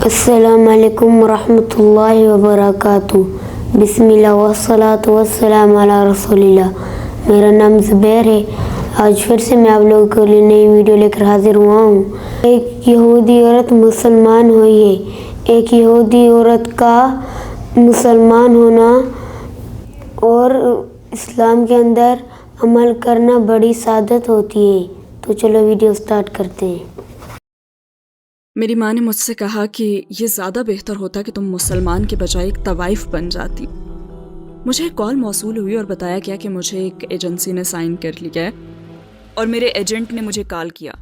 السلام علیکم ورحمۃ اللہ وبرکاتہ. بسم اللہ والصلاۃ والسلام علی رسول اللہ. میرا نام زبیر ہے. آج پھر سے میں آپ لوگوں کے لیے نئی ویڈیو لے کر حاضر ہوا ہوں. ایک یہودی عورت مسلمان ہوئی ہے. ایک یہودی عورت کا مسلمان ہونا اور اسلام کے اندر عمل کرنا بڑی سعادت ہوتی ہے. تو چلو ویڈیو سٹارٹ کرتے ہیں. میری ماں نے مجھ سے کہا کہ یہ زیادہ بہتر ہوتا کہ تم مسلمان کے بجائے ایک طوائف بن جاتی. مجھے ایک کال موصول ہوئی اور بتایا گیا کہ مجھے ایک ایجنسی نے سائن کر لیا ہے اور میرے ایجنٹ نے مجھے کال کیا.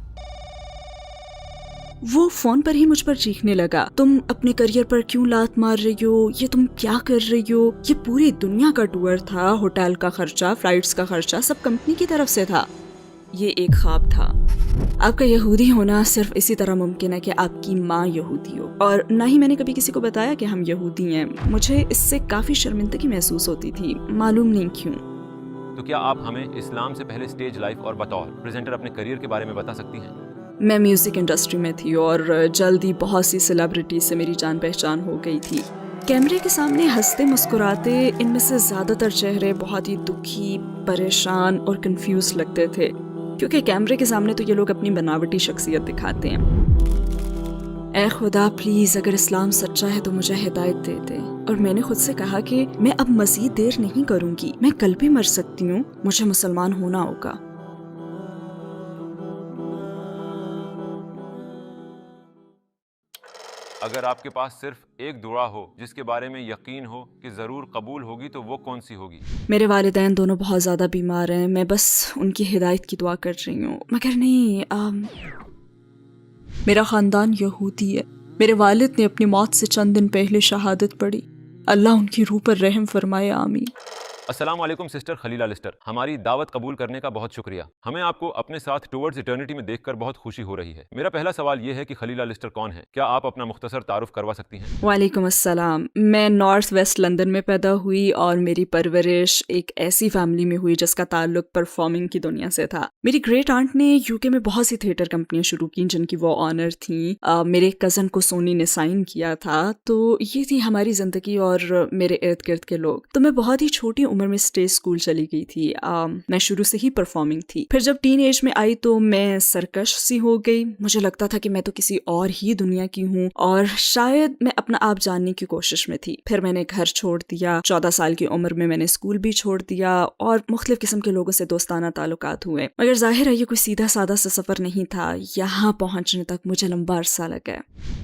وہ فون پر ہی مجھ پر چیخنے لگا, تم اپنے کریئر پر کیوں لات مار رہی ہو, یہ تم کیا کر رہی ہو. یہ پوری دنیا کا ٹور تھا, ہوٹل کا خرچہ, فلائٹس کا خرچہ سب کمپنی کی طرف سے تھا. یہ ایک خواب تھا. آپ کا یہودی ہونا صرف اسی طرح ممکن ہے کہ آپ کی ماں یہودی ہو, اور نہ ہی میں نے کبھی کسی کو بتایا کہ ہم یہودی ہیں. مجھے اس سے کافی شرمندگی محسوس ہوتی تھی, معلوم نہیں کیوں. تو کیا آپ ہمیں اسلام سے پہلے سٹیج لائف اور بطور پریزنٹر اپنے کریئر کے بارے میں بتا سکتی ہیں؟ میں میوزک انڈسٹری میں تھی اور جلد ہی بہت سی سیلیبریٹی سے میری جان پہچان ہو گئی تھی. کیمرے کے سامنے ہنستے مسکراتے ان میں سے زیادہ تر چہرے بہت ہی دکھی, پریشان اور کنفیوز لگتے تھے, کیونکہ کیمرے کے سامنے تو یہ لوگ اپنی بناوٹی شخصیت دکھاتے ہیں. اے خدا پلیز اگر اسلام سچا ہے تو مجھے ہدایت دے دے. اور میں نے خود سے کہا کہ میں اب مزید دیر نہیں کروں گی, میں کل بھی مر سکتی ہوں, مجھے مسلمان ہونا ہوگا. اگر آپ کے پاس صرف ایک دعا ہو جس کے بارے میں یقین ہو کہ ضرور قبول ہوگی تو وہ کون سی ہوگی؟ میرے والدین دونوں بہت زیادہ بیمار ہیں, میں بس ان کی ہدایت کی دعا کر رہی ہوں. مگر نہیں, میرا خاندان یہودی ہے. میرے والد نے اپنی موت سے چند دن پہلے شہادت پڑھی. اللہ ان کی روح پر رحم فرمائے, آمین. السلام علیکم سسٹر خلیلہ لسٹر. ہماری دعوت قبول کرنے کا بہت شکریہ. ہمیں آپ کو اپنے ساتھ ٹورڈز ایٹرنیٹی میں دیکھ کر بہت خوشی ہو رہی ہے. میرا پہلا سوال یہ ہے کہ خلیلہ لسٹر کون ہے؟ کیا آپ اپنا مختصر تعارف کروا سکتی ہیں؟ وعلیکم السلام. میں نارتھ ویسٹ لندن میں پیدا ہوئی اور میری پرورش ایک ایسی فیملی میں ہوئی جس کا تعلق پرفارمنگ کی دنیا سے تھا. میری گریٹ آنٹ نے یو کے میں بہت سی تھیٹر کمپنیاں شروع کی جن کی وہ آنر تھیں. میرے کزن کو سونی نے سائن کیا تھا. تو یہ تھی ہماری زندگی اور میرے ارد گرد کے لوگ. تو میں بہت ہی چھوٹی عمر میں اسٹیج اسکول چلی گئی تھی. میں شروع سے ہی پرفارمنگ تھی. پھر جب ٹین ایج میں آئی تو میں سرکش سی ہو گئی. مجھے لگتا تھا کہ میں تو کسی اور ہی دنیا کی ہوں اور شاید میں اپنا آپ جاننے کی کوشش میں تھی. پھر میں نے گھر چھوڑ دیا. 14 سال کی عمر میں نے اسکول بھی چھوڑ دیا اور مختلف قسم کے لوگوں سے دوستانہ تعلقات ہوئے. مگر ظاہر ہے یہ کوئی سیدھا سادہ سا سفر نہیں تھا. یہاں پہنچنے تک مجھے لمبا عرصہ لگا.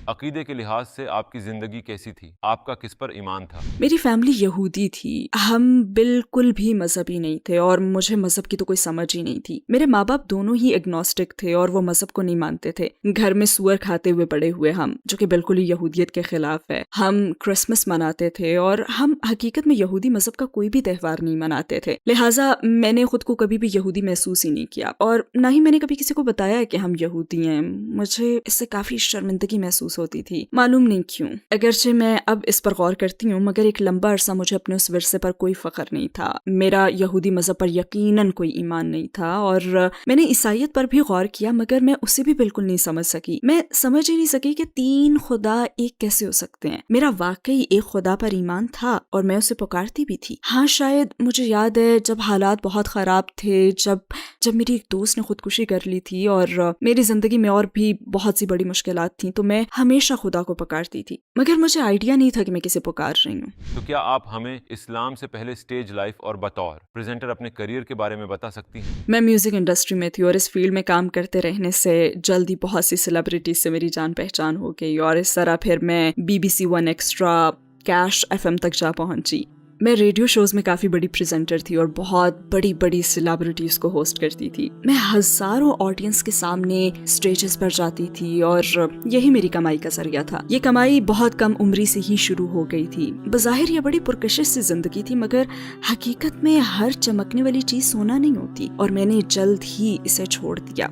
عقیدے کے لحاظ سے آپ کی زندگی کیسی تھی؟ آپ کا کس پر ایمان تھا؟ میری فیملی یہودی تھی. ہم بالکل بھی مذہبی نہیں تھے اور مجھے مذہب کی تو کوئی سمجھ ہی نہیں تھی. میرے ماں باپ دونوں ہی اگنوسٹک تھے اور وہ مذہب کو نہیں مانتے تھے. گھر میں سور کھاتے ہوئے بڑے ہوئے ہم, جو کہ بالکل ہی یہودیت کے خلاف ہے. ہم کرسمس مناتے تھے اور ہم حقیقت میں یہودی مذہب کا کوئی بھی تہوار نہیں مناتے تھے. لہٰذا میں نے خود کو کبھی بھی یہودی محسوس ہی نہیں کیا اور نہ ہی میں نے کبھی کسی کو بتایا کہ ہم یہودی ہیں. مجھے اس سے کافی شرمندگی محسوس ہوتی تھی, معلوم نہیں کیوں. اگرچہ میں اب اس پر غور کرتی ہوں مگر ایک لمبا عرصہ مجھے اپنے اس ورثے پر کوئی فخر نہیں تھا. میرا یہودی مذہب پر یقیناً کوئی ایمان نہیں تھا اور میں نے عیسائیت پر بھی غور کیا مگر میں اسے بھی بالکل نہیں سمجھ سکی. میں سمجھ ہی نہیں سکی کہ 3 خدا ایک کیسے ہو سکتے ہیں. میرا واقعی ایک خدا پر ایمان تھا اور میں اسے پکارتی بھی تھی. ہاں شاید مجھے یاد ہے جب حالات بہت خراب تھے, جب میری ایک دوست نے خودکشی کر لی تھی اور میری زندگی میں اور بھی بہت سی بڑی مشکلات تھیں, تو میں ہمیشہ خدا کو پکارتی تھی مگر مجھے آئیڈیا نہیں تھا کہ میں کسے پکار رہی ہوں. تو کیا آپ ہمیں اسلام سے پہلے سٹیج لائف اور بطور پریزنٹر اپنے کریئر کے بارے میں بتا سکتی ہیں؟ میں میوزک انڈسٹری میں تھی اور اس فیلڈ میں کام کرتے رہنے سے جلدی بہت سی سیلیبریٹیز سے میری جان پہچان ہو گئی اور اس طرح پھر میں BBC 1 ایکسٹرا, کیش FM تک جا پہنچی. میں ریڈیو شوز میں کافی بڑی پریزنٹر تھی اور بہت بڑی بڑی سیلیبریٹیز کو ہوسٹ کرتی تھی. میں ہزاروں آڈینس کے سامنے سٹیجز پر جاتی تھی اور یہی میری کمائی کا ذریعہ تھا. یہ کمائی بہت کم عمری سے ہی شروع ہو گئی تھی. بظاہر یہ بڑی پرکشش سی زندگی تھی مگر حقیقت میں ہر چمکنے والی چیز سونا نہیں ہوتی اور میں نے جلد ہی اسے چھوڑ دیا.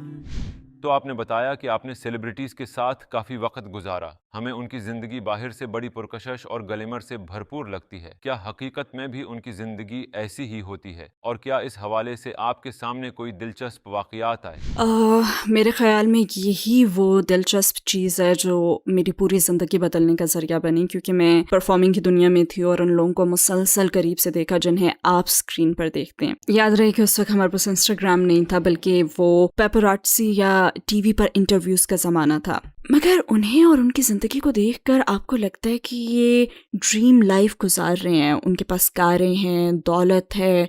تو آپ نے بتایا کہ آپ نے سیلیبریٹیز کے ساتھ کافی وقت گزارا. ہمیں ان کی زندگی باہر سے بڑی پرکشش اور گلیمر سے بھرپور لگتی ہے، کیا حقیقت میں بھی ان کی زندگی ایسی ہی ہوتی ہے؟ اور کیا اس حوالے سے آپ کے سامنے کوئی دلچسپ واقعات آئے؟ میرے خیال میں یہی وہ دلچسپ چیز ہے جو میری پوری زندگی بدلنے کا ذریعہ بنی، کیونکہ میں پرفارمنگ کی دنیا میں تھی اور ان لوگوں کو مسلسل قریب سے دیکھا جنہیں آپ اسکرین پر دیکھتے ہیں۔ یاد رہے کہ اس وقت ہمارے پاس انسٹاگرام نہیں تھا، بلکہ وہ پیپراٹسی یا ٹی وی پر انٹرویوز کا زمانہ تھا، مگر انہیں اور ان کی زندگی کو دیکھ کر آپ کو لگتا ہے کہ یہ ڈریم لائف گزار رہے ہیں، ان کے پاس کاریں ہیں، دولت ہے،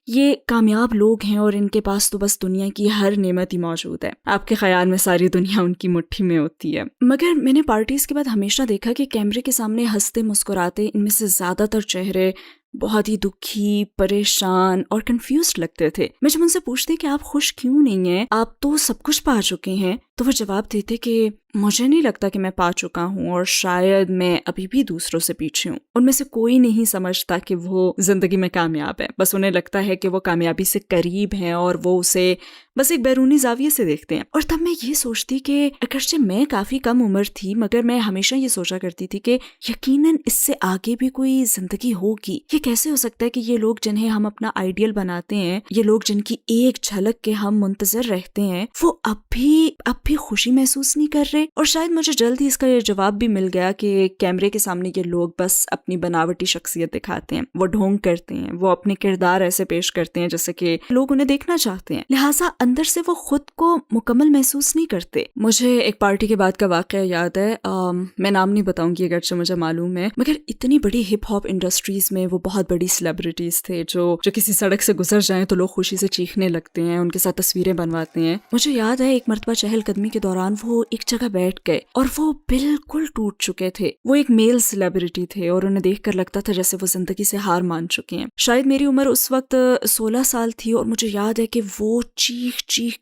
یہ کامیاب لوگ ہیں اور ان کے پاس تو بس دنیا کی ہر نعمت ہی موجود ہے۔ آپ کے خیال میں ساری دنیا ان کی مٹھی میں ہوتی ہے، مگر میں نے پارٹیز کے بعد ہمیشہ دیکھا کہ کیمرے کے سامنے ہنستے مسکراتے ان میں سے زیادہ تر چہرے بہت ہی دکھی، پریشان اور کنفیوزڈ لگتے تھے۔ میں جب ان سے پوچھتی کہ آپ خوش کیوں نہیں ہیں، آپ تو سب کچھ پا چکے ہیں، تو وہ جواب دیتے کہ مجھے نہیں لگتا کہ میں پا چکا ہوں اور شاید میں ابھی بھی دوسروں سے پیچھے ہوں۔ ان میں سے کوئی نہیں سمجھتا کہ وہ زندگی میں کامیاب ہے، بس انہیں لگتا ہے کہ وہ کامیابی سے قریب ہیں اور وہ اسے بس ایک بیرونی زاویے سے دیکھتے ہیں۔ اور تب میں یہ سوچتی کہ اگرچہ میں کافی کم عمر تھی، مگر میں ہمیشہ یہ سوچا کرتی تھی کہ یقیناً اس سے آگے بھی کوئی زندگی ہوگی۔ یہ کیسے ہو سکتا ہے کہ یہ لوگ جنہیں ہم اپنا آئیڈیل بناتے ہیں، یہ لوگ جن کی ایک جھلک کے ہم منتظر رہتے ہیں، وہ اب بھی خوشی محسوس نہیں کر رہے؟ اور شاید مجھے جلد ہی اس کا یہ جواب بھی مل گیا کہ کیمرے کے سامنے یہ لوگ بس اپنی بناوٹی شخصیت دکھاتے ہیں، وہ ڈھونگ کرتے ہیں، وہ اپنے کردار ایسے پیش کرتے ہیں جیسے کہ لوگ انہیں دیکھنا چاہتے ہیں، لہٰذا اندر سے وہ خود کو مکمل محسوس نہیں کرتے۔ مجھے ایک پارٹی کے بعد کا واقعہ یاد ہے، میں نام نہیں بتاؤں گی اگرچہ مجھے معلوم ہے، مگر اتنی بڑی ہپ ہاپ انڈسٹریز میں وہ بہت بڑی سیلیبریٹیز تھے جو کسی سڑک سے گزر جائیں تو لوگ خوشی سے چیخنے لگتے ہیں، ان کے ساتھ تصویریں بنواتے ہیں۔ مجھے یاد ہے ایک مرتبہ چہل قدمی کے دوران وہ ایک جگہ بیٹھ گئے اور وہ بالکل ٹوٹ چکے تھے۔ وہ ایک میل سیلیبریٹی تھے اور انہیں دیکھ کر لگتا تھا جیسے وہ زندگی سے ہار مان چکے ہیں۔ شاید میری عمر اس وقت 16 سال تھی اور مجھے یاد ہے کہ وہ چیخ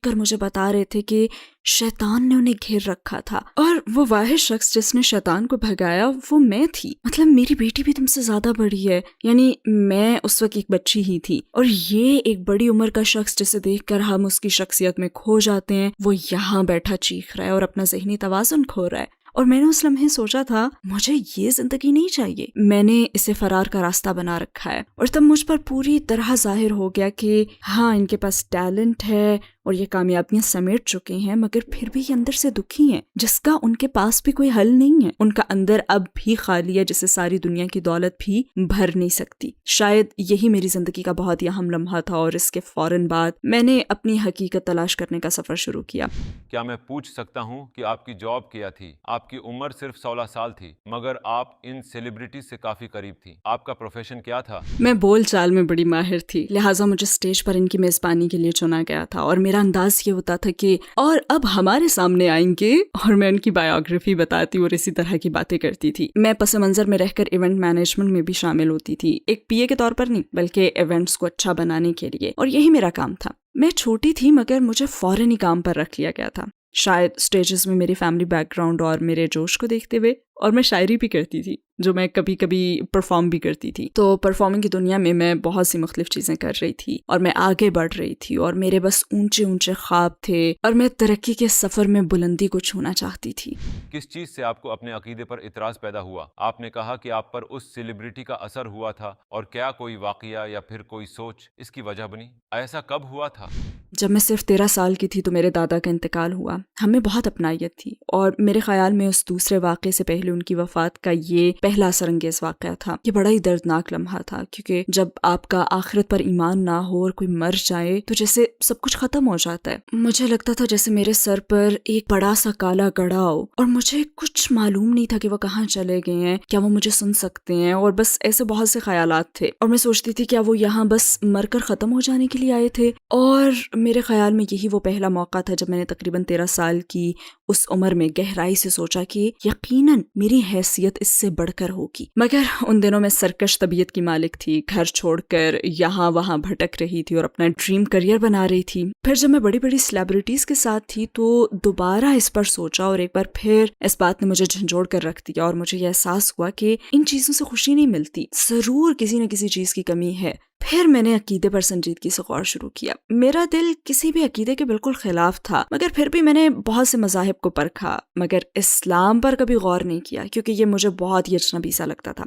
کر مجھے بتا رہے تھے کہ شیطان نے انہیں گھیر رکھا تھا، اور وہ واحد شخص جس نے شیطان کو بھگایا وہ میں تھی۔ مطلب میری بیٹی بھی تم سے زیادہ بڑی ہے، یعنی میں اس وقت ایک بچی ہی تھی، اور یہ ایک بڑی عمر کا شخص جسے دیکھ کر ہم اس کی شخصیت میں کھو جاتے ہیں، وہ یہاں بیٹھا چیخ رہا ہے اور اپنا ذہنی توازن کھو رہا ہے۔ اور میں نے اس لمحے سوچا تھا مجھے یہ زندگی نہیں چاہیے، میں نے اسے فرار کا راستہ بنا رکھا ہے۔ اور تب مجھ پر پوری طرح ظاہر ہو گیا کہ ہاں ان کے پاس ٹیلنٹ ہے اور یہ کامیابیاں سمیٹ چکے ہیں، مگر پھر بھی یہ اندر سے دکھی ہیں، جس کا ان کے پاس بھی کوئی حل نہیں ہے۔ ان کا اندر اب بھی خالی ہے جسے ساری دنیا کی دولت بھی بھر نہیں سکتی۔ شاید یہی میری زندگی کا بہت ہی اہم لمحہ تھا، اور اس کے فوراً بعد میں نے اپنی حقیقت تلاش کرنے کا سفر شروع کیا۔ کیا میں پوچھ سکتا ہوں کہ آپ کی جاب کیا تھی؟ آپ کی عمر صرف 16 سال تھی، مگر آپ ان سیلیبریٹیز سے کافی قریب تھی۔ آپ کا پروفیشن کیا تھا؟ میں بول چال میں بڑی ماہر تھی، لہٰذا مجھے اسٹیج پر ان کی میزبانی کے لیے چنا گیا تھا، اور میرا انداز یہ ہوتا تھا کہ اور اب ہمارے سامنے آئیں گے، اور میں ان کی بایوگرافی بتاتی اور اسی طرح کی باتیں کرتی تھی۔ میں پس منظر میں رہ کر ایونٹ مینجمنٹ میں بھی شامل ہوتی تھی، ایک پی اے کے طور پر نہیں بلکہ ایونٹس کو اچھا بنانے کے لیے، اور یہی میرا کام تھا۔ میں چھوٹی تھی مگر مجھے فوراً ہی کام پر رکھ لیا گیا تھا، شاید اسٹیجز میں میری فیملی بیک گراؤنڈ اور میرے جوش کو دیکھتے ہوئے، اور میں شاعری بھی کرتی تھی جو میں کبھی کبھی پرفارم بھی کرتی تھی۔ تو پرفارمنگ کی دنیا میں بہت سی مختلف چیزیں کر رہی تھی اور میں آگے بڑھ رہی تھی، اور میرے بس اونچے خواب تھے، اور میں ترقی کے سفر میں بلندی کو چھونا چاہتی تھی۔ کس چیز سے آپ کو اپنے عقیدے پر اعتراض پیدا ہوا؟ آپ نے کہا کہ آپ پر اس سیلیبریٹی کا اثر ہوا تھا، اور کیا کوئی واقعہ یا پھر کوئی سوچ اس کی وجہ بنی؟ ایسا کب ہوا تھا؟ جب میں صرف 13 سال کی تھی تو میرے دادا کا انتقال ہوا۔ ہمیں بہت اپنائیت تھی، اور میرے خیال میں اس دوسرے واقعے سے پہلے ان کی وفات کا یہ پہلا اثر انگیز واقعہ تھا۔ یہ بڑا ہی دردناک لمحہ تھا، کیونکہ جب آپ کا آخرت پر ایمان نہ ہو اور کوئی مر جائے تو جیسے سب کچھ ختم ہو جاتا ہے۔ مجھے لگتا تھا جیسے میرے سر پر ایک بڑا سا کالا گڑھا ہو، اور مجھے کچھ معلوم نہیں تھا کہ وہ کہاں چلے گئے ہیں، کیا وہ مجھے سن سکتے ہیں، اور بس ایسے بہت سے خیالات تھے، اور میں سوچتی تھی کیا وہ یہاں بس مر کر ختم ہو جانے کے لیے آئے تھے۔ اور میرے خیال میں یہی وہ پہلا موقع تھا جب میں نے تقریباً 13 سال کی اس عمر میں گہرائی سے سوچا کہ یقیناً میری حیثیت اس سے بڑھ کر ہوگی۔ مگر ان دنوں میں سرکش طبیعت کی مالک تھی، گھر چھوڑ کر یہاں وہاں بھٹک رہی تھی اور اپنا ڈریم کریئر بنا رہی تھی۔ پھر جب میں بڑی بڑی سیلیبریٹیز کے ساتھ تھی تو دوبارہ اس پر سوچا، اور ایک بار پھر اس بات نے مجھے جھنجھوڑ کر رکھ دیا، اور مجھے یہ احساس ہوا کہ ان چیزوں سے خوشی نہیں ملتی، ضرور کسی نہ کسی چیز کی کمی ہے پھر میں نے عقیدے پر سنجیدگی سے غور شروع کیا. میرا دل کسی بھی عقیدے کے بالکل خلاف تھا، مگر پھر بھی میں نے بہت سے مذاہب کو پرکھا، مگر اسلام پر کبھی غور نہیں کیا کیونکہ یہ مجھے بہت ہی اجنبی سا لگتا تھا.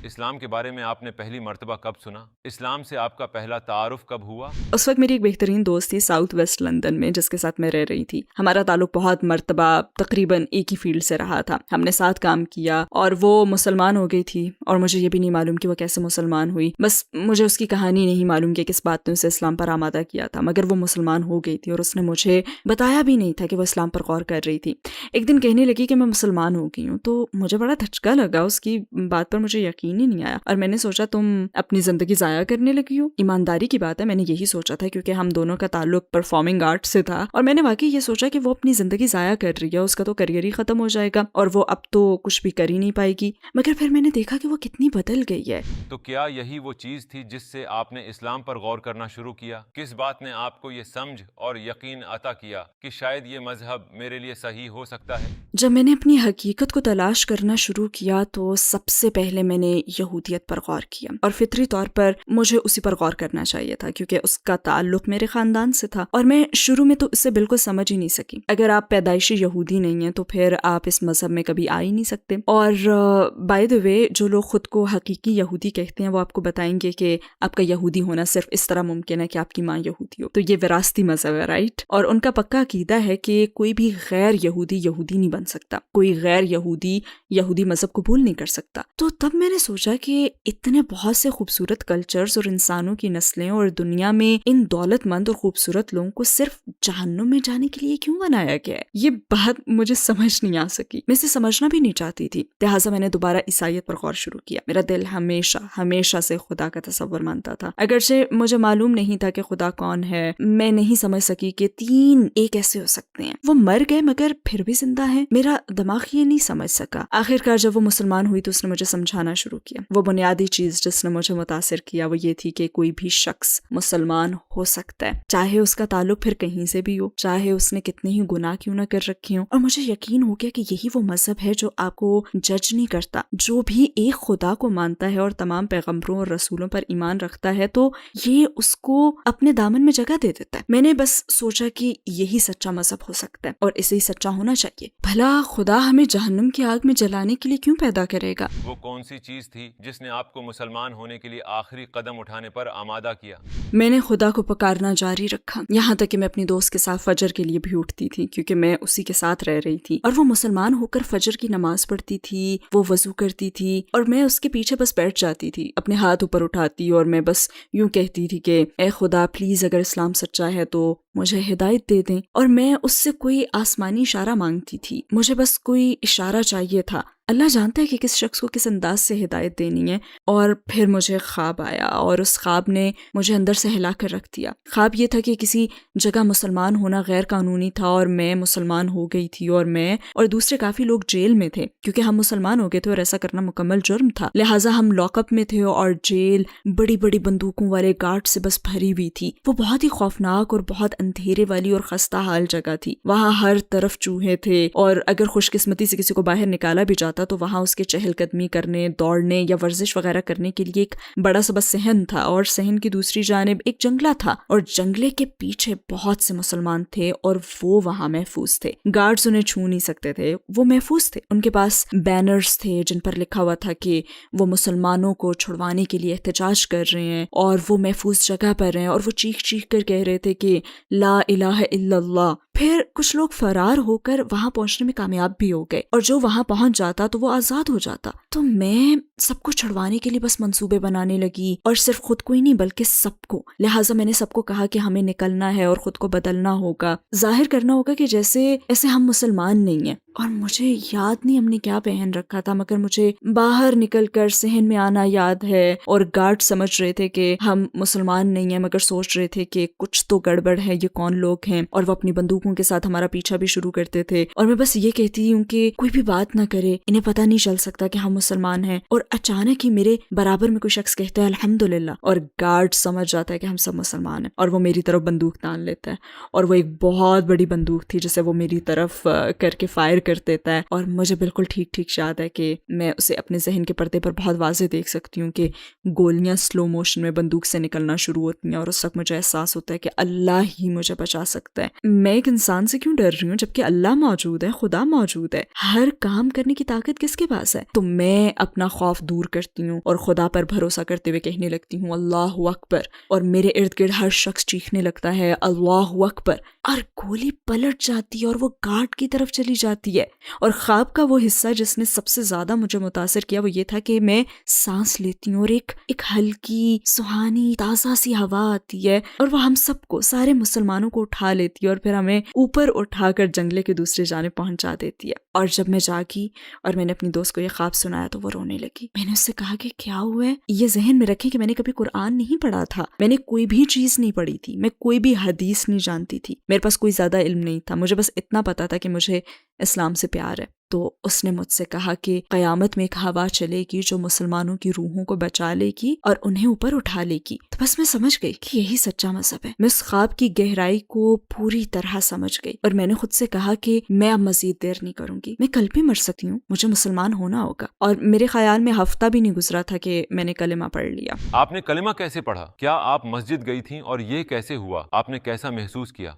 اسلام کے بارے میں آپ نے پہلی مرتبہ کب سنا؟ اسلام سے آپ کا پہلا تعارف کب ہوا؟ اس وقت میری ایک بہترین دوست تھی ساؤتھ ویسٹ لندن میں، جس کے ساتھ میں رہ رہی تھی. ہمارا تعلق بہت مرتبہ تقریباً ایک ہی فیلڈ سے رہا تھا. ہم نے ساتھ کام کیا اور وہ مسلمان ہو گئی تھی، اور مجھے یہ بھی نہیں معلوم کہ وہ کیسے مسلمان ہوئی. بس مجھے اس کی کہانی نہیں معلوم کہ کس بات نے اسے اسلام پر آمادہ کیا تھا، مگر وہ مسلمان ہو گئی تھی اور اس نے مجھے بتایا بھی نہیں تھا کہ وہ اسلام پر غور کر رہی تھی. ایک دن کہنے لگی کہ میں مسلمان ہو گئی ہوں، تو مجھے بڑا دھچکا لگا. اس کی بات پر مجھے یقین ہی نہیں آیا اور میں نے سوچا تم اپنی زندگی ضائع کرنے لگی ہو. ایمانداری کی بات ہے، میں نے یہی سوچا تھا کیونکہ ہم دونوں کا تعلق پرفارمنگ آرٹ سے تھا، اور میں نے واقعی یہ سوچا کہ وہ اپنی زندگی ضائع کر رہی ہے، اس کا تو کریئر ہی ختم ہو جائے گا اور وہ اب تو کچھ بھی کر ہی نہیں پائے گی. مگر پھر میں نے دیکھا کہ وہ کتنی بدل گئی ہے. تو کیا یہی وہ چیز تھی جس سے آپ نے اسلام پر غور کرنا شروع کیا؟ کس بات نے آپ کو یہ سمجھ اور یقین عطا کیا کہ شاید یہ مذہب میرے لیے صحیح ہو سکتا ہے؟ جب میں نے اپنی حقیقت کو تلاش کرنا شروع کیا تو سب سے پہلے میں نے یہودیت پر غور کیا، اور فطری طور پر مجھے اسی پر غور کرنا چاہیے تھا کیونکہ اس کا تعلق میرے خاندان سے تھا، اور میں شروع میں تو اسے بالکل سمجھ ہی نہیں سکی. اگر آپ پیدائشی یہودی نہیں ہیں تو پھر آپ اس مذہب میں کبھی آ ہی نہیں سکتے. اور بائی دی وے، جو لوگ خود کو حقیقی یہودی کہتے ہیں وہ آپ کو بتائیں گے کہ آپ کا یہودی ہونا صرف اس طرح ممکن ہے کہ آپ کی ماں یہودی ہو. تو یہ وراثتی مذہب ہے، رائٹ؟ اور ان کا پکا عقیدہ ہے کہ کوئی بھی غیر یہودی یہودی نہیں بن سکتا، کوئی غیر یہودی یہودی مذہب قبول نہیں کر سکتا. تو تب میں نے سوچا کہ اتنے بہت سے خوبصورت کلچرز اور انسانوں کی نسلیں اور دنیا میں ان دولت مند اور خوبصورت لوگوں کو صرف جہنم میں جانے کے لیے کیوں بنایا گیا ہے؟ یہ بات مجھے سمجھ نہیں آ سکی، میں اسے سمجھنا بھی نہیں چاہتی تھی. لہٰذا میں نے دوبارہ عیسائیت پر غور شروع کیا. میرا دل ہمیشہ سے خدا کا تصور مانتا تھا، اگرچہ مجھے معلوم نہیں تھا کہ خدا کون ہے. میں نہیں سمجھ سکی کہ 3 ایک ایسے ہو سکتے ہیں. وہ مر گئے مگر پھر بھی زندہ ہیں. میرا دماغ یہ نہیں سمجھ سکا. آخرکار جب وہ مسلمان ہوئی تو اس نے مجھے سمجھانا شروع کیا. وہ بنیادی چیز جس نے مجھے متاثر کیا وہ یہ تھی کہ کوئی بھی شخص مسلمان ہو سکتا ہے، چاہے اس کا تعلق پھر کہیں سے بھی ہو، چاہے اس نے کتنے ہی گناہ کیوں نہ کر رکھے ہوں. اور مجھے یقین ہو گیا کہ یہی وہ مذہب ہے جو آپ کو جج نہیں کرتا. جو بھی ایک خدا کو مانتا ہے اور تمام پیغمبروں اور رسولوں پر ایمان رکھتا ہے تو یہ اس کو اپنے دامن میں جگہ دے دیتا ہے. میں نے بس سوچا کہ یہی سچا مذہب ہو سکتا ہے اور اسے ہی سچا ہونا چاہیے. بھلا خدا ہمیں جہنم کی آگ میں جلانے کے لیے کیوں پیدا کرے گا؟ وہ کون سی چیز تھی جس نے آپ کو مسلمان ہونے کے لیے آخری قدم اٹھانے پر آمادہ کیا؟ میں نے خدا کو پکارنا جاری رکھا، یہاں تک کہ میں اپنی دوست کے ساتھ فجر کے لیے بھی اٹھتی تھی کیونکہ میں اسی کے ساتھ رہ رہی تھی، اور وہ مسلمان ہو کر فجر کی نماز پڑھتی تھی، وہ وضو کرتی تھی اور میں اس کے پیچھے بس بیٹھ جاتی تھی، اپنے ہاتھ اوپر اٹھاتی اور میں بس یوں کہتی تھی کہ اے خدا پلیز اگر اسلام سچا ہے تو مجھے ہدایت دے دیں. اور میں اس سے کوئی آسمانی اشارہ مانگتی تھی، مجھے بس کوئی اشارہ چاہیے تھا. اللہ جانتا ہے کہ کس شخص کو کس انداز سے ہدایت دینی ہے. اور پھر مجھے خواب آیا اور اس خواب نے مجھے اندر سے ہلا کر رکھ دیا. خواب یہ تھا کہ کسی جگہ مسلمان ہونا غیر قانونی تھا اور میں مسلمان ہو گئی تھی، اور میں اور دوسرے کافی لوگ جیل میں تھے کیونکہ ہم مسلمان ہو گئے تھے اور ایسا کرنا مکمل جرم تھا. لہٰذا ہم لاک اپ میں تھے اور جیل بڑی بڑی بندوقوں والے گارڈ سے بس بھری ہوئی تھی. وہ بہت ہی خوفناک اور بہت اندھیرے والی اور خستہ حال جگہ تھی. وہاں ہر طرف چوہے تھے اور اگر خوش قسمتی سے کسی کو باہر نکالا بھی جاتا تو وہاں اس کے چہل قدمی کرنے، دوڑنے یا ورزش وغیرہ کرنے کے لیے ایک بڑا سا بس صحن تھا، اور صحن کی دوسری جانب ایک جنگلہ تھا، اور جنگلے کے پیچھے بہت سے مسلمان تھے اور وہ وہاں محفوظ تھے. گارڈز انہیں چھو نہیں سکتے تھے، وہ محفوظ تھے. ان کے پاس بینرز تھے جن پر لکھا ہوا تھا کہ وہ مسلمانوں کو چھڑوانے کے لیے احتجاج کر رہے ہیں اور وہ محفوظ جگہ پر ہیں، اور وہ چیخ چیخ کر کہہ رہے تھے کہ لا الہ الا اللہ. پھر کچھ لوگ فرار ہو کر وہاں پہنچنے میں کامیاب بھی ہو گئے، اور جو وہاں پہنچ جاتا تو وہ آزاد ہو جاتا. تو میں سب کو چھڑوانے کے لیے بس منصوبے بنانے لگی، اور صرف خود کو ہی نہیں بلکہ سب کو. لہٰذا میں نے سب کو کہا کہ ہمیں نکلنا ہے اور خود کو بدلنا ہوگا، ظاہر کرنا ہوگا کہ جیسے ایسے ہم مسلمان نہیں ہیں. اور مجھے یاد نہیں ہم نے کیا پہن رکھا تھا، مگر مجھے باہر نکل کر صحن میں آنا یاد ہے، اور گارڈ سمجھ رہے تھے کہ ہم مسلمان نہیں ہیں مگر سوچ رہے تھے کہ کچھ تو گڑبڑ ہے، یہ کون لوگ ہیں، اور وہ اپنی بندوقوں کے ساتھ ہمارا پیچھا بھی شروع کرتے تھے. اور میں بس یہ کہتی ہوں کہ کوئی بھی بات نہ کرے، انہیں پتہ نہیں چل سکتا کہ ہم مسلمان ہیں. اور اچانک ہی میرے برابر میں کوئی شخص کہتا ہے الحمدللہ، اور گارڈ سمجھ جاتا ہے کہ ہم سب مسلمان ہیں، اور وہ میری طرف بندوق تان لیتا ہے. اور وہ ایک بہت بڑی بندوق تھی جسے وہ میری طرف کر کے فائر کر دیتا ہے، اور مجھے بالکل ٹھیک ٹھیک یاد ہے کہ میں اسے اپنے ذہن کے پردے پر بہت واضح دیکھ سکتی ہوں کہ گولیاں سلو موشن میں بندوق سے نکلنا شروع ہوتی ہیں، اور اس وقت مجھے احساس ہوتا ہے کہ اللہ ہی مجھے بچا سکتا ہے۔ میں ایک انسان سے کیوں ڈر رہی ہوں جبکہ اللہ موجود ہے، خدا موجود ہے، ہر کام کرنے کی طاقت کس کے پاس ہے؟ تو میں اپنا خوف دور کرتی ہوں اور خدا پر بھروسہ کرتے ہوئے کہنے لگتی ہوں اللہ اکبر، اور میرے ارد گرد ہر شخص چیخنے لگتا ہے اللہ اکبر، اور گولی پلٹ جاتی ہے اور وہ گارڈ کی طرف چلی جاتی ہے۔ اور خواب کا وہ حصہ جس نے سب سے زیادہ مجھے متاثر کیا وہ یہ تھا کہ میں سانس لیتی ہوں اور ایک ہلکی سہانی تازہ سی ہوا آتی ہے، اور وہ ہم سب کو، سارے مسلمانوں کو اٹھا لیتی ہے اور پھر ہمیں اوپر اٹھا کر جنگلے کے دوسرے جانب پہنچا دیتی ہے۔ اور جب میں جاگی اور میں نے اپنی دوست کو یہ خواب سنایا تو وہ رونے لگی۔ میں نے اس سے کہا کہ کیا ہوا ہے؟ یہ ذہن میں رکھیں کہ میں نے کبھی قرآن نہیں پڑھا تھا، میں نے کوئی بھی چیز نہیں پڑھی تھی، میں کوئی بھی حدیث نہیں جانتی تھی، میرے پاس کوئی زیادہ علم نہیں تھا، مجھے بس اتنا پتا تھا کہ مجھے اسلام سے پیار ہے۔ تو اس نے مجھ سے کہا کہ قیامت میں ایک ہوا چلے گی جو مسلمانوں کی روحوں کو بچا لے گی اور انہیں اوپر اٹھا لے گی۔ تو بس میں سمجھ گئی کہ یہی سچا مذہب ہے۔ میں اس خواب کی گہرائی کو پوری طرح سمجھ گئی، اور میں نے خود سے کہا کہ میں اب مزید دیر نہیں کروں گی، میں کل بھی مر سکتی ہوں، مجھے مسلمان ہونا ہوگا۔ اور میرے خیال میں ہفتہ بھی نہیں گزرا تھا کہ میں نے کلمہ پڑھ لیا۔ آپ نے کلمہ کیسے پڑھا؟ کیا آپ مسجد گئی تھیں اور یہ کیسے ہوا؟ آپ نے کیسا محسوس کیا؟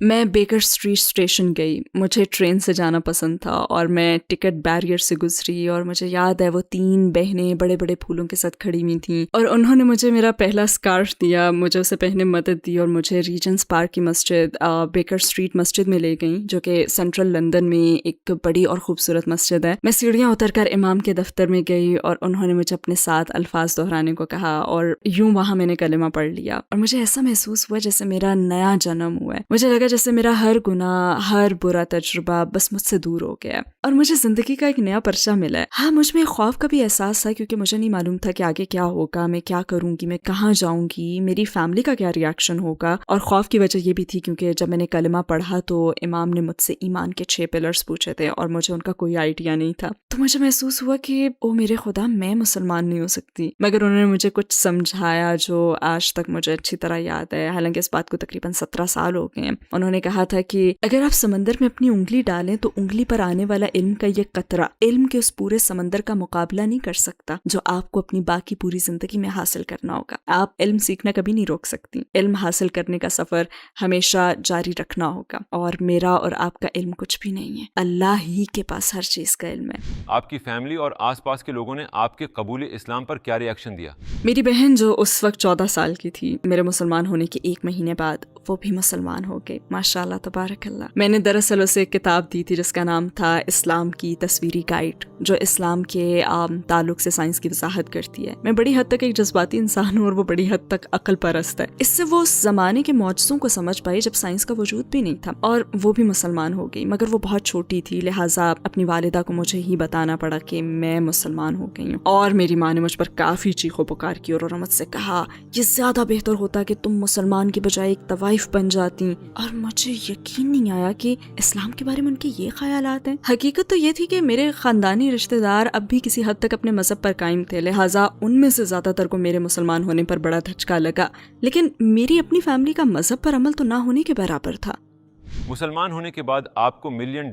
میں بیکر اسٹریٹ اسٹیشن گئی، مجھے ٹرین سے جانا پسند تھا اور میں ٹکٹ بیریئر سے گزری، اور مجھے یاد ہے وہ 3 بہنیں بڑے بڑے پھولوں کے ساتھ کھڑی ہوئی تھیں، اور انہوں نے مجھے میرا پہلا اسکارف دیا، مجھے اسے پہننے مدد دی، اور مجھے ریجنس پارک کی مسجد، بیکر اسٹریٹ مسجد میں لے گئیں جو کہ سینٹرل لندن میں ایک بڑی اور خوبصورت مسجد ہے۔ میں سیڑھیاں اتر کر امام کے دفتر میں گئی اور انہوں نے مجھے اپنے ساتھ الفاظ دہرانے کو کہا، اور یوں وہاں میں نے کلمہ پڑھ لیا، اور مجھے ایسا محسوس ہوا جیسے میرا نیا جنم ہوا ہے۔ مجھے لگا جیسے میرا ہر گناہ، ہر برا تجربہ بس مجھ سے دور ہو گیا اور مجھے زندگی کا ایک نیا پرچہ ملا ہے۔ ہاں، مجھ میں خوف کا بھی احساس تھا کیونکہ مجھے نہیں معلوم تھا کہ آگے کیا ہوگا، میں کیا کروں گی، میں کہاں جاؤں گی، میری فیملی کا کیا ریاکشن ہوگا، اور خوف کی وجہ یہ بھی تھی کیونکہ جب میں نے کلمہ پڑھا تو امام نے مجھ سے ایمان کے 6 پلرز پوچھے تھے اور مجھے ان کا کوئی آئیڈیا نہیں تھا۔ تو مجھے محسوس ہوا کہ او میرے خدا، میں مسلمان نہیں ہو سکتی، مگر انہوں نے مجھے کچھ سمجھایا جو آج تک مجھے اچھی طرح یاد ہے، حالانکہ اس بات کو تقریباً 17 سال ہو گئے ہیں۔ انہوں نے کہا تھا کہ اگر آپ سمندر میں اپنی انگلی ڈالیں تو انگلی پر آنے والا علم کا یہ قطرہ علم کے اس پورے سمندر کا مقابلہ نہیں کر سکتا جو آپ کو اپنی باقی پوری زندگی میں حاصل کرنا ہوگا۔ آپ علم سیکھنا کبھی نہیں روک سکتی، علم حاصل کرنے کا سفر ہمیشہ جاری رکھنا ہوگا، اور میرا اور آپ کا علم کچھ بھی نہیں ہے، اللہ ہی کے پاس ہر چیز کا علم ہے۔ آپ کی فیملی اور آس پاس کے لوگوں نے آپ کے قبول اسلام پر کیا ری ایکشن دیا؟ میری بہن جو اس وقت 14 سال کی تھی، میرے مسلمان ہونے کے 1 مہینے بعد وہ بھی مسلمان ہو گئی، ماشاء اللہ تبارک اللہ۔ میں نے دراصل اسے ایک کتاب دی تھی جس کا نام تھا اسلام کی تصویری گائیڈ، جو اسلام کے تعلق سے سائنس کی وضاحت کرتی ہے۔ میں بڑی حد تک ایک جذباتی انسان ہوں اور وہ بڑی حد تک عقل پرست ہے۔ اس سے وہ اس زمانے کے معجزوں کو سمجھ پائی جب سائنس کا وجود بھی نہیں تھا، اور وہ بھی مسلمان ہو گئی، مگر وہ بہت چھوٹی تھی، لہٰذا اپنی والدہ کو مجھے ہی بتانا پڑا کہ میں مسلمان ہو گئی ہوں، اور میری ماں نے مجھ پر کافی چیخ و پکار کی اور مجھ سے کہا یہ زیادہ بہتر ہوتا کہ تم مسلمان کی بجائے ایک طوائف بن جاتی، اور مجھے یقین نہیں آیا کہ اسلام کے بارے میں ان کے یہ خیالات ہیں۔ حقیقت تو یہ تھی کہ میرے خاندانی رشتہ دار اب بھی کسی حد تک اپنے مذہب پر قائم تھے، لہٰذا ان میں سے زیادہ تر کو میرے مسلمان ہونے پر بڑا دھچکا لگا، لیکن میری اپنی فیملی کا مذہب پر عمل تو نہ ہونے کے برابر تھا۔ مسلمان ہونے کے بعد آپ کو $1 ملین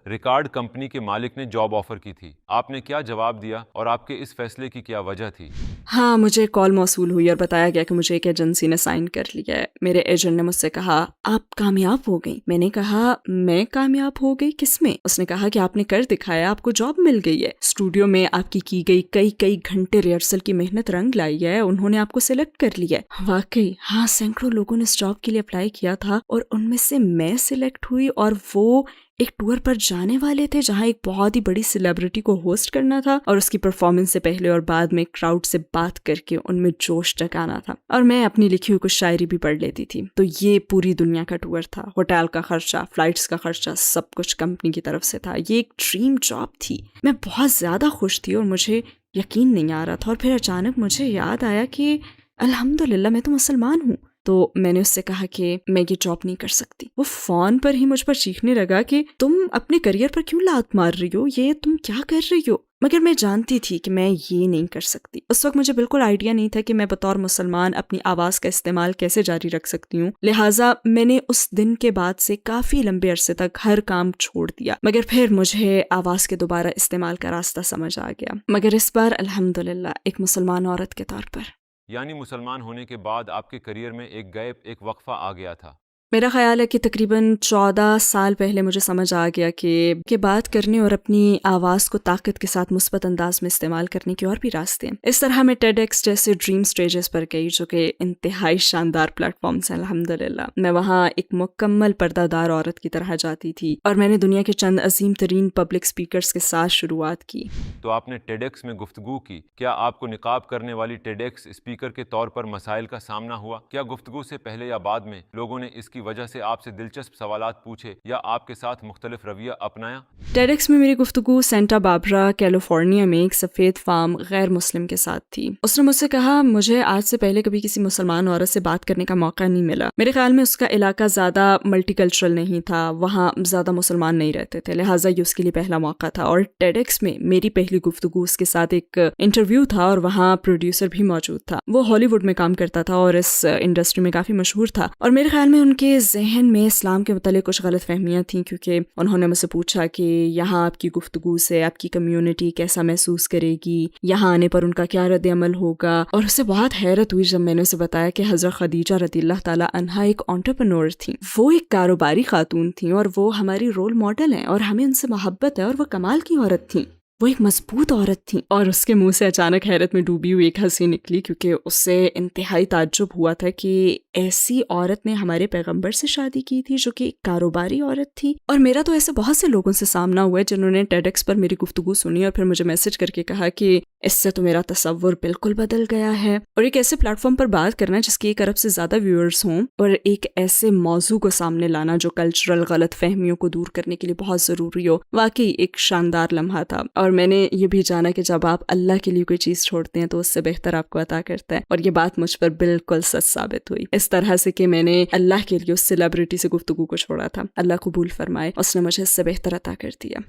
ریکارڈ کمپنی کے مالک نے جاب آفر کی تھی، آپ نے کیا جواب دیا اور آپ کے اس فیصلے کی کیا وجہ تھی؟ ہاں، مجھے کال موصول ہوئی اور بتایا گیا کہ مجھے ایک ایجنسی نے سائن کر لیا ہے۔ میرے ایجنٹ نے مجھ سے کہا آپ کامیاب ہو گئی۔ میں نے کہا میں کامیاب ہو گئی کس میں؟ اس نے کہا کہ آپ نے کر دکھایا، آپ کو جاب مل گئی ہے، اسٹوڈیو میں آپ کی گئی کئی گھنٹے ریہرسل کی محنت رنگ لائی ہے، انہوں نے آپ کو سلیکٹ کر لیا ہے۔ واقعی ہاں، سینکڑوں لوگوں نے اس جاب کے لیے اپلائی کیا تھا اور ان میں سے میں سلیکٹ ہوئی، اور وہ ایک ٹور پر جانے والے تھے جہاں ایک بہت ہی بڑی سیلیبریٹی کو ہوسٹ کرنا تھا اور اس کی پرفارمنس سے پہلے اور بعد میں کراؤڈ سے بات کر کے ان میں جوش جگانا تھا، اور میں اپنی لکھی ہوئی کچھ شاعری بھی پڑھ لیتی تھی۔ تو یہ پوری دنیا کا ٹور تھا، ہوٹل کا خرچہ، فلائٹس کا خرچہ، سب کچھ کمپنی کی طرف سے تھا۔ یہ ایک ڈریم جاب تھی، میں بہت زیادہ خوش تھی اور مجھے یقین نہیں آ رہا تھا، اور پھر اچانک مجھے یاد آیا کہ الحمدللہ میں تو مسلمان ہوں، تو میں نے اس سے کہا کہ میں یہ جاب نہیں کر سکتی. وہ فون پر ہی مجھ پر چیخنے لگا کہ تم اپنے کریئر پر کیوں لات مار رہی ہو, یہ تم کیا کر رہی ہو. مگر میں جانتی تھی کہ میں یہ نہیں کر سکتی. اس وقت مجھے بالکل آئیڈیا نہیں تھا کہ میں بطور مسلمان اپنی آواز کا استعمال کیسے جاری رکھ سکتی ہوں. لہٰذا میں نے اس دن کے بعد سے کافی لمبے عرصے تک ہر کام چھوڑ دیا. مگر پھر مجھے آواز کے دوبارہ استعمال کا راستہ سمجھ آ گیا, مگر اس بار الحمدللہ ایک مسلمان عورت کے طور پر. یعنی مسلمان ہونے کے بعد آپ کے کریئر میں ایک گیپ، ایک وقفہ آ گیا تھا. میرا خیال ہے کہ تقریباً 14 سال پہلے مجھے سمجھ آ گیا کہ بات کرنے اور اپنی آواز کو طاقت کے ساتھ مثبت انداز میں استعمال کرنے کے اور بھی راستے ہیں. اس طرح میں ٹیڈ ایکس جیسے ڈریم سٹیجز پر گئی جو کہ انتہائی شاندار پلیٹ فارمز ہیں الحمدللہ. میں وہاں ایک مکمل پردہ دار عورت کی طرح جاتی تھی اور میں نے دنیا کے چند عظیم ترین پبلک اسپیکرز کے ساتھ شروعات کی. تو آپ نے ٹیڈ ایکس میں گفتگو کی. کیا آپ کو نقاب کرنے والی ٹیڈ ایکس اسپیکر کے طور پر مسائل کا سامنا ہوا؟ کیا گفتگو سے پہلے یا بعد میں لوگوں نے اس کی وجہ سے آپ سے دلچسپ سوالات پوچھے یا آپ کے ساتھ مختلف رویہ اپنایا؟ ٹیڈ ایکس میں میری گفتگو سینٹا باربرا کیلیفورنیا میں ایک سفید فام غیر مسلم کے ساتھ تھی. اس نے مجھ سے کہا مجھے آج سے پہلے کبھی کسی مسلمان عورت سے بات کرنے کا موقع نہیں ملا. میرے خیال میں اس کا علاقہ زیادہ ملٹی کلچرل نہیں تھا, وہاں زیادہ مسلمان نہیں رہتے تھے, لہٰذا یہ اس کے لیے پہلا موقع تھا. اور ٹیڈ ایکس میں میری پہلی گفتگو اس کے ساتھ ایک انٹرویو تھا اور وہاں پروڈیوسر بھی موجود تھا. وہ ہالی ووڈ میں کام کرتا تھا اور اس انڈسٹری میں کافی مشہور تھا. اور میرے خیال میں ان کے ذہن میں اسلام کے متعلق کچھ غلط فہمیاں تھیں, کیونکہ انہوں نے مجھ سے پوچھا کہ یہاں آپ کی گفتگو سے آپ کی کمیونٹی کیسا محسوس کرے گی, یہاں آنے پر ان کا کیا رد عمل ہوگا. اور اسے بہت حیرت ہوئی جب میں نے اسے بتایا کہ حضرت خدیجہ رضی اللہ تعالیٰ عنہا ایک انٹرپرنور تھیں, وہ ایک کاروباری خاتون تھیں اور وہ ہماری رول ماڈل ہیں اور ہمیں ان سے محبت ہے, اور وہ کمال کی عورت تھیں, وہ ایک مضبوط عورت تھیں. اور اس کے منہ سے اچانک حیرت میں ڈوبی ہوئی ایک ہنسی نکلی, کیونکہ اس سے انتہائی تعجب ہوا تھا کہ ایسی عورت نے ہمارے پیغمبر سے شادی کی تھی جو کہ ایک کاروباری عورت تھی. اور میرا تو ایسے بہت سے لوگوں سے سامنا ہوا ہے جنہوں نے ٹیڈ ایکس پر میری گفتگو سنی اور پھر مجھے میسج کر کے کہا کہ اس سے تو میرا تصور بالکل بدل گیا ہے. اور ایک ایسے پلیٹ فارم پر بات کرنا جس کی 1 ارب سے زیادہ ویورز ہوں اور ایک ایسے موضوع کو سامنے لانا جو کلچرل غلط فہمیوں کو دور کرنے کے لیے بہت ضروری ہو, واقعی ایک شاندار لمحہ تھا. اور میں نے یہ بھی جانا کہ جب آپ اللہ کے لیے کوئی چیز چھوڑتے ہیں تو اس سے بہتر آپ کو عطا کرتا ہے, اور یہ بات مجھ پر بالکل سچ ثابت ہوئی. اس طرح سے کہ میں نے اللہ کے لیے اس سیلیبریٹی سے گفتگو کو چھوڑا تھا, اللہ قبول فرمائے, اس نے مجھے اس سے بہتر عطا کر دیا.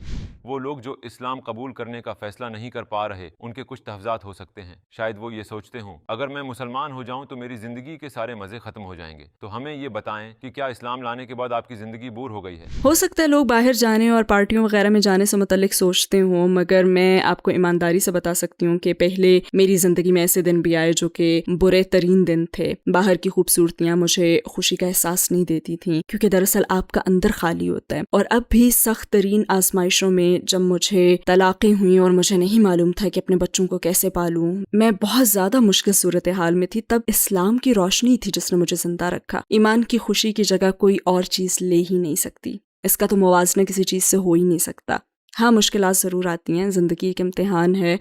وہ لوگ جو اسلام قبول کرنے کا فیصلہ نہیں کر پا رہے, ان کے کچھ تحفظات ہو سکتے ہیں. شاید وہ یہ سوچتے ہوں اگر میں مسلمان ہو جاؤں تو میری زندگی کے سارے مزے ختم ہو جائیں گے. تو ہمیں یہ بتائیں کہ کیا اسلام لانے کے بعد آپ کی زندگی بور ہو گئی ہے؟ ہو سکتا ہے لوگ باہر جانے اور پارٹیوں وغیرہ میں جانے سے متعلق سوچتے ہوں, مگر میں آپ کو ایمانداری سے بتا سکتی ہوں کہ پہلے میری زندگی میں ایسے دن بھی آئے جو کہ برے ترین دن تھے. باہر کی خوبصورتیاں مجھے خوشی کا احساس نہیں دیتی تھیں, کیونکہ دراصل آپ کا اندر خالی ہوتا ہے. اور اب بھی سخت ترین آزمائشوں میں جب مجھے طلاقیں ہوئیں اور مجھے نہیں معلوم تھا کہ اپنے بچوں کو کیسے پالوں, میں بہت زیادہ مشکل صورتحال میں تھی, تب اسلام کی روشنی تھی جس نے مجھے زندہ رکھا. ایمان کی خوشی کی جگہ کوئی اور چیز لے ہی نہیں سکتی, اس کا تو موازنہ کسی چیز سے ہو ہی نہیں سکتا. ہاں مشکلات ضرور آتی ہیں, زندگی ایک امتحان ہے,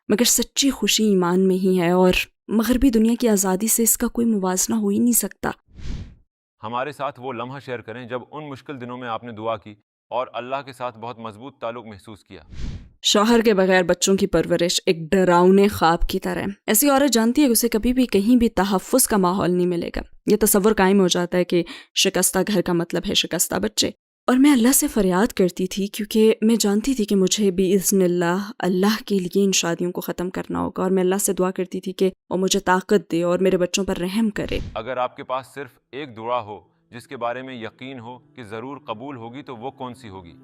مگر سچی خوشی ایمان میں ہی ہے, اور مغربی دنیا کی آزادی سے اس کا کوئی موازنہ ہو ہی نہیں سکتا. ہمارے ساتھ وہ لمحہ شیئر کریں جب ان مشکل دنوں میں آپ نے دعا کی اور اللہ کے ساتھ بہت مضبوط تعلق محسوس کیا. شوہر کے بغیر بچوں کی پرورش ایک ڈراؤنے خواب کی طرح ہے. ایسی عورت جانتی ہے کہ اسے کبھی بھی کہیں بھی تحفظ کا ماحول نہیں ملے گا. یہ تصور قائم ہو جاتا ہے کہ شکستہ گھر کا مطلب ہے شکستہ بچے. اور میں اللہ سے فریاد کرتی تھی کیونکہ میں جانتی تھی کہ مجھے باذن اللہ کے لیے ان شادیوں کو ختم کرنا ہوگا, اور میں اللہ سے دعا کرتی تھی کہ وہ مجھے طاقت دے اور میرے بچوں پر رحم کرے. اگر آپ کے پاس صرف ایک دعا ہو جس کے بارے میں یقین ہو کہ ضرور قبول ہوگی تو وہ کون سی ہوگی؟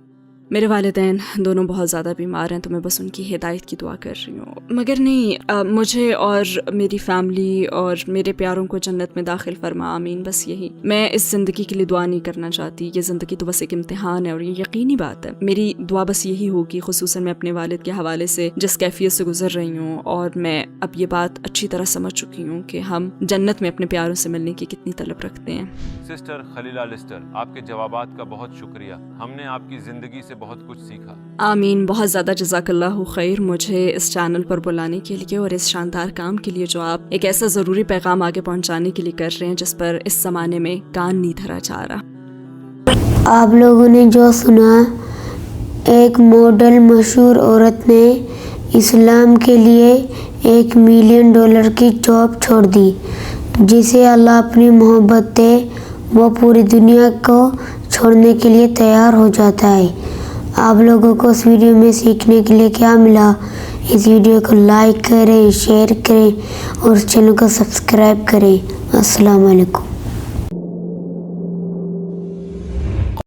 میرے والدین دونوں بہت زیادہ بیمار ہیں تو میں بس ان کی ہدایت کی دعا کر رہی ہوں. مگر نہیں, مجھے اور میری فیملی اور میرے پیاروں کو جنت میں داخل فرما, آمین. بس یہی. میں اس زندگی کے لیے دعا نہیں کرنا چاہتی, یہ زندگی تو بس ایک امتحان ہے اور یہ یقینی بات ہے. میری دعا بس یہی ہوگی, خصوصاً میں اپنے والد کے حوالے سے جس کیفیت سے گزر رہی ہوں, اور میں اب یہ بات اچھی طرح سمجھ چکی ہوں کہ ہم جنت میں اپنے پیاروں سے ملنے کی کتنی طلب رکھتے ہیں. سسٹر خلیلہ لسٹر, آپ کے جوابات کا بہت شکریہ, ہم نے آپ کی زندگی سے بہت کچھ سیکھا. آمین. بہت زیادہ جزاک اللہ خیر مجھے اس چینل پر بلانے کے لیے اور اس شاندار کام کے لیے جو آپ ایک ایسا ضروری پیغام آگے پہنچانے کے لیے کر رہے ہیں جس پر اس زمانے میں کان نہیں دھرا جا رہا. آپ لوگوں نے جو سنا, ایک ماڈل مشہور عورت نے اسلام کے لیے $1 ملین کی جاب چھوڑ دی. جسے اللہ اپنی محبت دے وہ پوری دنیا کو چھوڑنے کے لیے تیار ہو جاتا ہے۔ آپ لوگوں کو اس ویڈیو میں سیکھنے کے لیے کیا ملا؟ اس ویڈیو کو لائک کریں، شیئر کریں اور اس چینل کو سبسکرائب کریں۔ السلام علیکم۔